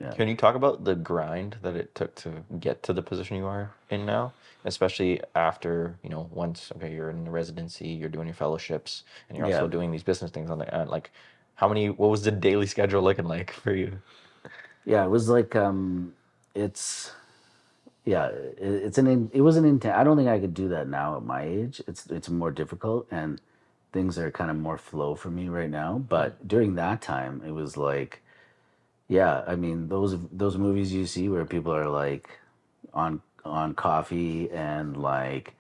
Yeah. Can you talk about the grind that it took to get to the position you are in now, especially after, once, okay, you're in the residency, you're doing your fellowships, and you're also Yeah. doing these business things on the end. Like, what was the daily schedule looking like for you? Yeah, it was like it's yeah, it was an intent. I don't think I could do that now at my age. It's more difficult, and things are kind of more flow for me right now. But during that time, it was like, yeah, I mean those movies you see where people are like on coffee and like,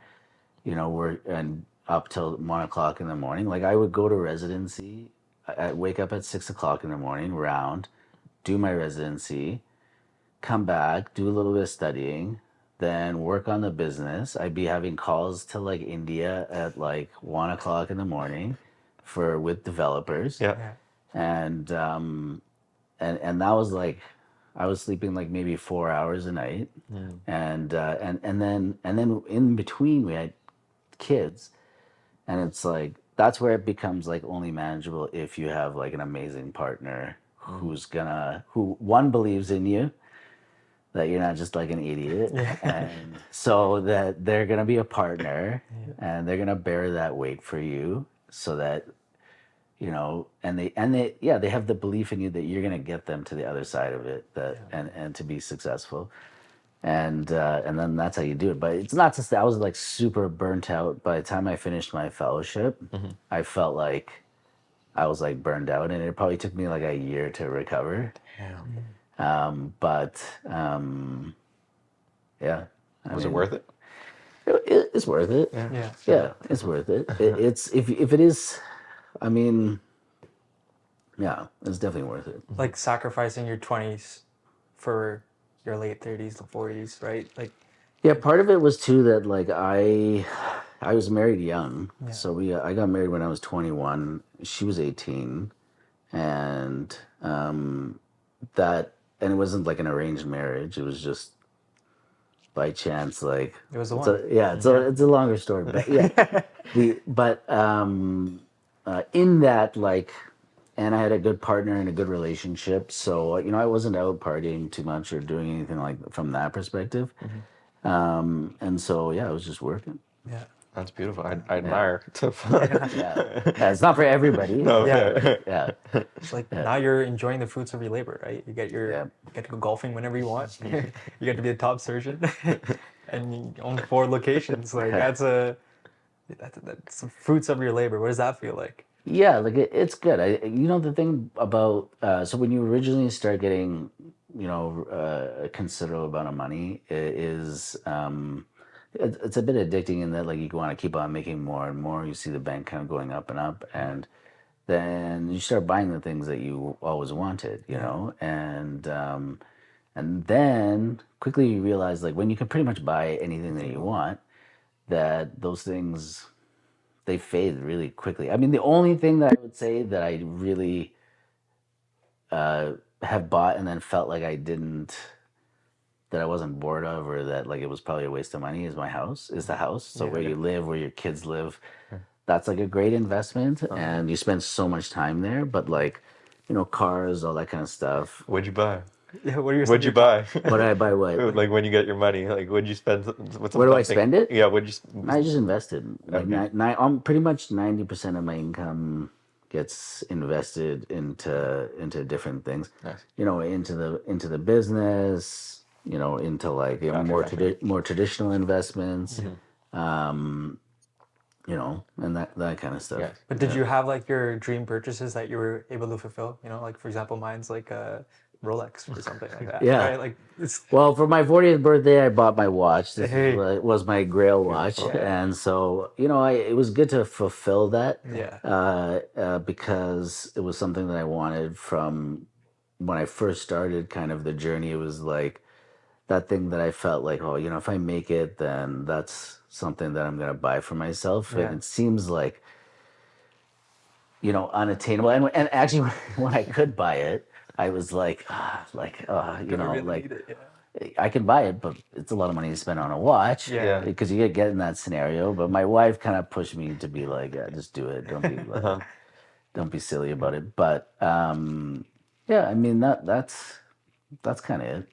we're and up till 1 o'clock in the morning. Like I would go to residency, I wake up at 6 o'clock in the morning, round, do my residency, come back, do a little bit of studying, then work on the business. I'd be having calls to like India at like 1 o'clock in the morning with developers. Yeah. Yeah. And that was like I was sleeping like maybe 4 hours a night. And then in between we had kids, and it's like that's where it becomes like only manageable if you have like an amazing partner who one believes in you, that you're not just like an idiot, and so that they're gonna be a partner, and they're gonna bear that weight for you, so that they have the belief in you that you're gonna get them to the other side of it, and to be successful, and then that's how you do it. But it's not just that I was like super burnt out by the time I finished my fellowship. I felt like I was like burned out, and it probably took me like a year to recover. But yeah. Was it worth it? It's worth it. Yeah. Yeah, it's worth it. It's if it is, I mean, yeah, it's definitely worth it. Like sacrificing your 20s for your late 30s to 40s, right? Like, Yeah, part of it was too that like I was married young, so I got married when I was 21. She was 18, and and it wasn't like an arranged marriage. It was just by chance, like it was the it's one. it's a longer story, but yeah, in that, like, and I had a good partner and a good relationship, so I wasn't out partying too much or doing anything like from that perspective. And so yeah, I was just working. Yeah. That's beautiful. I admire. Yeah, it's not for everybody. No, Yeah. Yeah. It's like now you're enjoying the fruits of your labor, right? You get Yeah. you get to go golfing whenever you want. You get to be a top surgeon, and you own 4 locations. Like that's the fruits of your labor. What does that feel like? Yeah, like it's good. The thing about so when you originally start getting a considerable amount of money, it's a bit addicting in that like you want to keep on making more and more. You see the bank kind of going up and up, and then you start buying the things that you always wanted, and then quickly you realize, like, when you can pretty much buy anything that you want, that those things, they fade really quickly. I mean, the only thing that I would say that I really have bought and then felt like that I wasn't bored of, or that like it was probably a waste of money, is the house. So where you live, where your kids live, that's like a great investment, and you spend so much time there. But like, cars, all that kind of stuff. What'd you buy? Yeah, what are your What'd you buy? What did I buy? What? Like when you get your money, like what'd you spend? Where do I spend it? Yeah, what'd you? I just invested. Like pretty much 90% of my income gets invested into different things. Nice. Into the business. Into like more traditional investments. And that kind of stuff. Yeah. But did you have like your dream purchases that you were able to fulfill? Like for example, mine's like a Rolex or something like that. Yeah. Right? Like Well, for my 40th birthday, I bought my watch. This was my Grail watch, and so it was good to fulfill that. Yeah. Because it was something that I wanted from when I first started. Kind of the journey. It was like that thing that I felt like, oh, if I make it, then that's something that I'm gonna buy for myself. Yeah. And it seems like unattainable. And actually, when I could buy it, I was like, Really need it, I can buy it, but it's a lot of money to spend on a watch. Yeah. Because you get in that scenario. But my wife kind of pushed me to be like, yeah, just do it. Don't be don't be silly about it. But yeah, I mean that's that's kind of it.